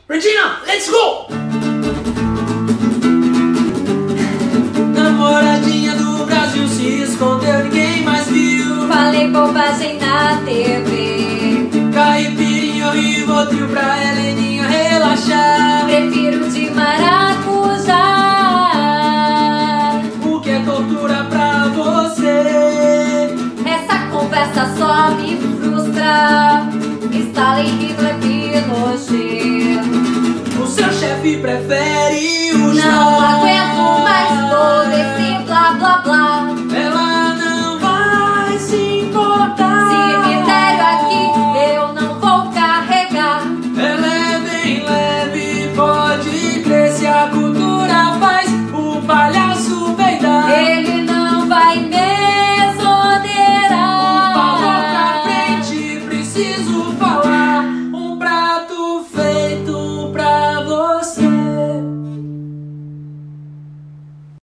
Regina, let's go! Namoradinha do Brasil se escondeu, ninguém mais viu. Falei bobagem na TV. Caipirinha, Rivotril pra Heleninha relaxar. Prefiro de maracujá. O que é tortura pra você? Essa conversa só me frustra. Stalin, Hitler, Pinochet. O seu chefe prefere o Não chá.